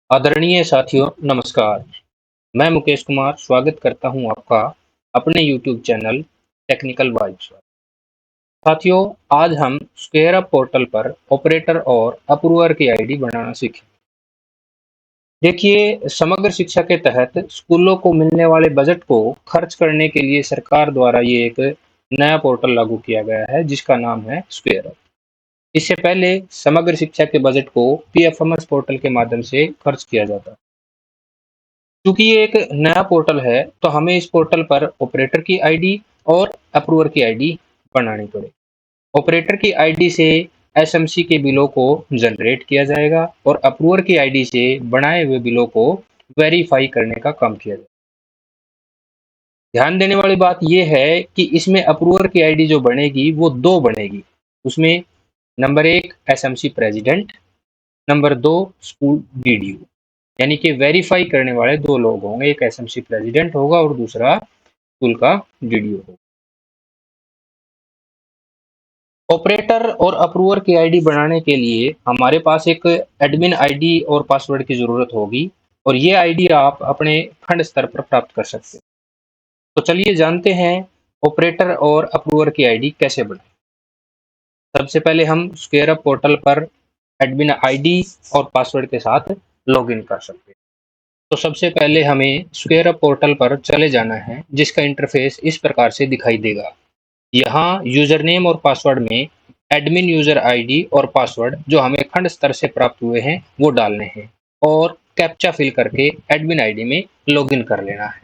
आदरणीय साथियों, नमस्कार। मैं मुकेश कुमार स्वागत करता हूं आपका अपने YouTube चैनल टेक्निकल वाइब्स पर। साथियों, आज हम स्क्वेयरअप पोर्टल पर ऑपरेटर और अप्रूवर की आईडी बनाना सीखेंगे। देखिए, समग्र शिक्षा के तहत स्कूलों को मिलने वाले बजट को खर्च करने के लिए सरकार द्वारा ये एक नया पोर्टल लागू किया गया है, जिसका नाम है स्क्वेयरअप। इससे पहले समग्र शिक्षा के बजट को पीएफएमएस पोर्टल के माध्यम से खर्च किया जाता। चूंकि ये एक नया पोर्टल है, तो हमें इस पोर्टल पर ऑपरेटर की आईडी और अप्रूवर की आईडी बनानी पड़ेगी। ऑपरेटर की आईडी से एसएमसी के बिलों को जनरेट किया जाएगा और अप्रूवर की आईडी से बनाए हुए बिलों को वेरीफाई करने का काम किया जाएगा। ध्यान देने वाली बात यह है कि इसमें अप्रूवर की आईडी जो बनेगी वो दो बनेगी। उसमें number 1 SMC president, number 2 school DDO. यानी कि वेरीफाई करने वाले दो लोग होंगे, एक एसएमसी प्रेसिडेंट होगा और दूसरा स्कूल का डीडीओ होगा। ऑपरेटर और अप्रूवर की आईडी बनाने के लिए हमारे पास एक एडमिन आईडी और पासवर्ड की जरूरत होगी और ये आईडी आप अपने खंड स्तर पर प्राप्त कर सकते हैं। तो चलिए जानते हैं ऑपरेटर और अप्रूवर की आईडी कैसे बनाएं। सबसे पहले हम स्क्वेयरअप पोर्टल पर एडमिन आईडी और पासवर्ड के साथ लॉगिन कर सकते हैं। तो सबसे पहले हमें स्क्वेयरअप पोर्टल पर चले जाना है, जिसका इंटरफेस इस प्रकार से दिखाई देगा। यहाँ यूजर नेम और पासवर्ड में एडमिन यूजर आईडी और पासवर्ड जो हमें खंड स्तर से प्राप्त हुए हैं वो डालने हैं और कैप्चा फिल करके एडमिन आईडी में लॉगिन कर लेना है।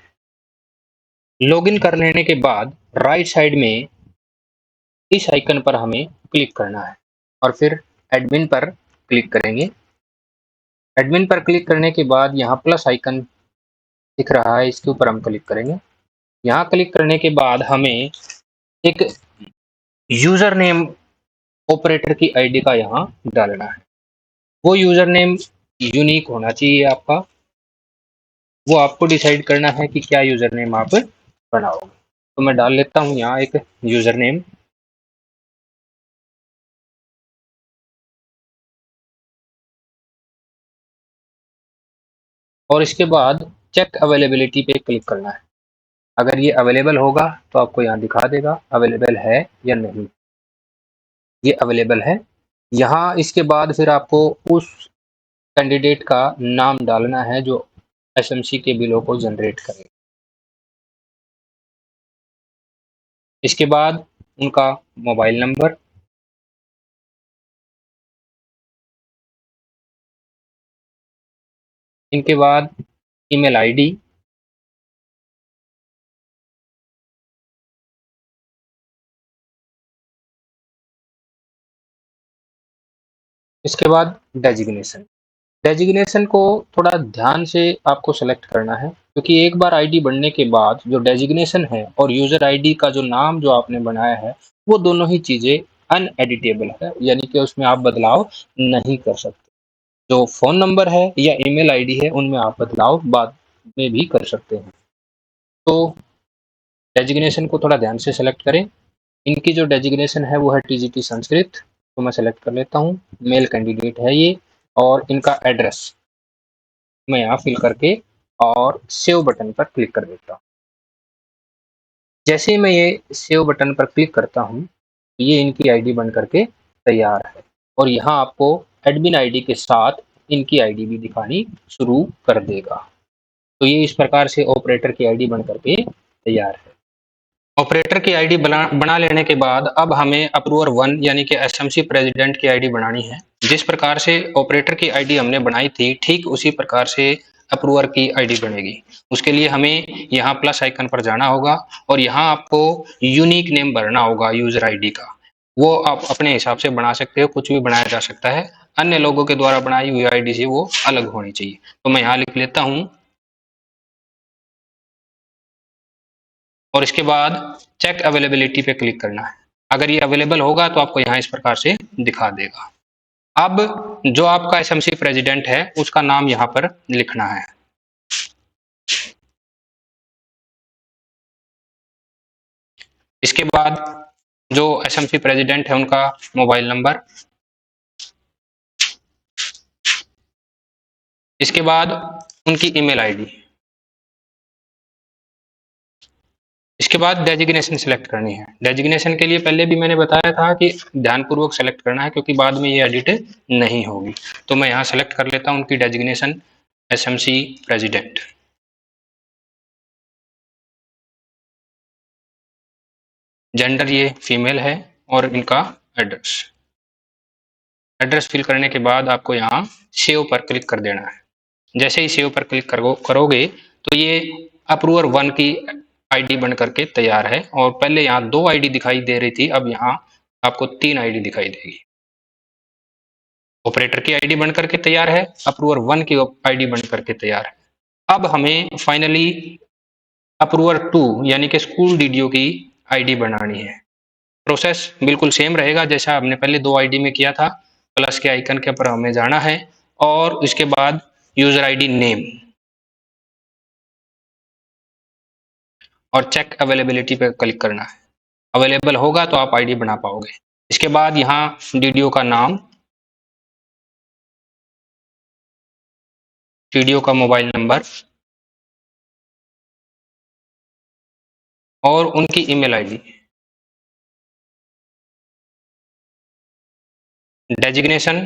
लॉगिन कर लेने के बाद राइट साइड में इस आइकन पर हमें क्लिक करना है और फिर एडमिन पर क्लिक करेंगे। एडमिन पर क्लिक करने के बाद यहाँ प्लस आइकन दिख रहा है, इसके ऊपर हम क्लिक करेंगे। यहाँ क्लिक करने के बाद हमें एक यूजर नेम ऑपरेटर की आईडी का यहाँ डालना है। वो यूजर नेम यूनिक होना चाहिए आपका। वो आपको डिसाइड करना है कि क्या यूजर नेम आप बनाओगे। तो मैं डाल लेता हूँ यहाँ एक यूजर नेम। और इसके बाद चेक अवेलेबिलिटी पे क्लिक करना है। अगर ये अवेलेबल होगा तो आपको यहाँ दिखा देगा अवेलेबल है या नहीं। ये अवेलेबल है। यहाँ इसके बाद फिर आपको उस कैंडिडेट का नाम डालना है जो एसएमसी के बिलों को जनरेट करे। इसके बाद उनका मोबाइल नंबर, इनके बाद ईमेल आईडी, इसके बाद डेजिग्नेशन। डेजिग्नेशन को थोड़ा ध्यान से आपको सेलेक्ट करना है, क्योंकि एक बार आईडी बनने के बाद जो डेजिग्नेशन है और यूजर आईडी का जो नाम जो आपने बनाया है वो दोनों ही चीजें अनएडिटेबल है, यानी कि उसमें आप बदलाव नहीं कर सकते। जो फ़ोन नंबर है या ईमेल आईडी है उनमें आप बदलाव बाद में भी कर सकते हैं। तो डेजिग्नेशन को थोड़ा ध्यान से सेलेक्ट करें। इनकी जो डेजिग्नेशन है वो है टीजीटी संस्कृत, तो मैं सेलेक्ट कर लेता हूँ। मेल कैंडिडेट है ये और इनका एड्रेस मैं यहाँ फिल करके और सेव बटन पर क्लिक कर देता हूँ। जैसे ही मैं ये सेव बटन पर क्लिक करता हूँ, ये इनकी आईडी बन करके तैयार है और यहाँ आपको एडमिन आईडी के साथ इनकी आईडी भी दिखानी शुरू कर देगा। तो ये इस प्रकार से ऑपरेटर की आईडी बन करके तैयार है। ऑपरेटर की आईडी बना लेने के बाद अब हमें अप्रूवर 1 यानी कि एसएमसी प्रेसिडेंट की आईडी बनानी है। जिस प्रकार से ऑपरेटर की आईडी हमने बनाई थी, ठीक उसी प्रकार से अप्रूवर की आईडी बनेगी। उसके लिए हमें यहाँ प्लस आइकन पर जाना होगा और यहाँ आपको यूनिक नेम भरना होगा यूजर आईडी का। वो आप अपने हिसाब से बना सकते हो, कुछ भी बनाया जा सकता है। अन्य लोगों के द्वारा बनाई हुई आईडी से वो अलग होनी चाहिए। तो मैं यहाँ लिख लेता हूँ और इसके बाद चेक अवेलेबिलिटी पे क्लिक करना है। अगर ये अवेलेबल होगा तो आपको यहाँ इस प्रकार से दिखा देगा। अब जो आपका एसएमसी प्रेसिडेंट है उसका नाम यहाँ पर लिखना है। इसके बाद जो एसएमसी प्रेसिडेंट है उनका मोबाइल नंबर, इसके बाद उनकी ईमेल आईडी, इसके बाद डेजिग्नेशन सेलेक्ट करनी है। डेजिग्नेशन के लिए पहले भी मैंने बताया था कि ध्यानपूर्वक सेलेक्ट करना है क्योंकि बाद में ये एडिट नहीं होगी। तो मैं यहाँ सेलेक्ट कर लेता हूँ उनकी डेजिग्नेशन एसएमसी प्रेसिडेंट। जेंडर ये फीमेल है और इनका एड्रेस। एड्रेस फिल करने के बाद आपको यहाँ सेव पर क्लिक कर देना है। जैसे ही सेव पर क्लिक करोगे तो ये अप्रूवर 1 की आईडी बन करके तैयार है। और पहले यहाँ 2 आईडी दिखाई दे रही थी, अब यहाँ आपको 3 आईडी दिखाई देगी। ऑपरेटर की आईडी बन करके तैयार है, अप्रूवर 1 की आईडी बन करके तैयार है। अब हमें फाइनली अप्रूवर 2 यानी कि स्कूल डीडीओ की आईडी बनानी है। प्रोसेस बिल्कुल सेम रहेगा जैसा हमने पहले 2 आईडी में किया था। प्लस के आइकन के ऊपर हमें जाना है और उसके बाद यूजर आईडी नेम और चेक अवेलेबिलिटी पे क्लिक करना है। अवेलेबल होगा तो आप आईडी बना पाओगे। इसके बाद यहाँ डीडीओ का नाम, डीडीओ का मोबाइल नंबर और उनकी ईमेल आईडी। डेजिग्नेशन,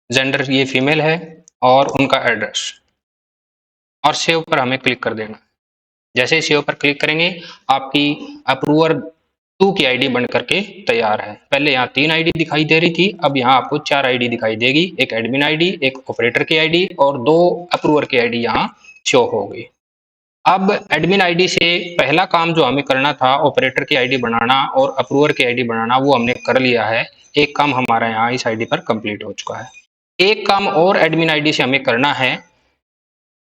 जेंडर ये फीमेल है और उनका एड्रेस और सेव पर हमें क्लिक कर देना। जैसे ही सेव पर क्लिक करेंगे आपकी अप्रूवर 2 की आईडी बन करके तैयार है। पहले यहाँ 3 आईडी दिखाई दे रही थी, अब यहाँ आपको 4 आईडी दिखाई देगी। एक एडमिन आईडी, एक ऑपरेटर की आईडी और 2 अप्रूवर की आईडी यहाँ शो होगी। अब एडमिन आईडी से पहला काम जो हमें करना था ऑपरेटर की आईडी बनाना और अप्रूवर की आईडी बनाना, वो हमने कर लिया है। एक काम हमारा यहाँ इस आईडी पर कंप्लीट हो चुका है। एक काम और एडमिन आईडी से हमें करना है,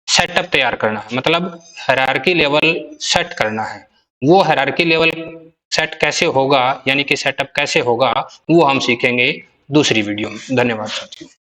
सेटअप तैयार करना है, मतलब हायरार्की लेवल सेट करना है। वो हायरार्की लेवल सेट कैसे होगा यानी कि सेटअप कैसे होगा वो हम सीखेंगे दूसरी वीडियो में। धन्यवाद साथियों।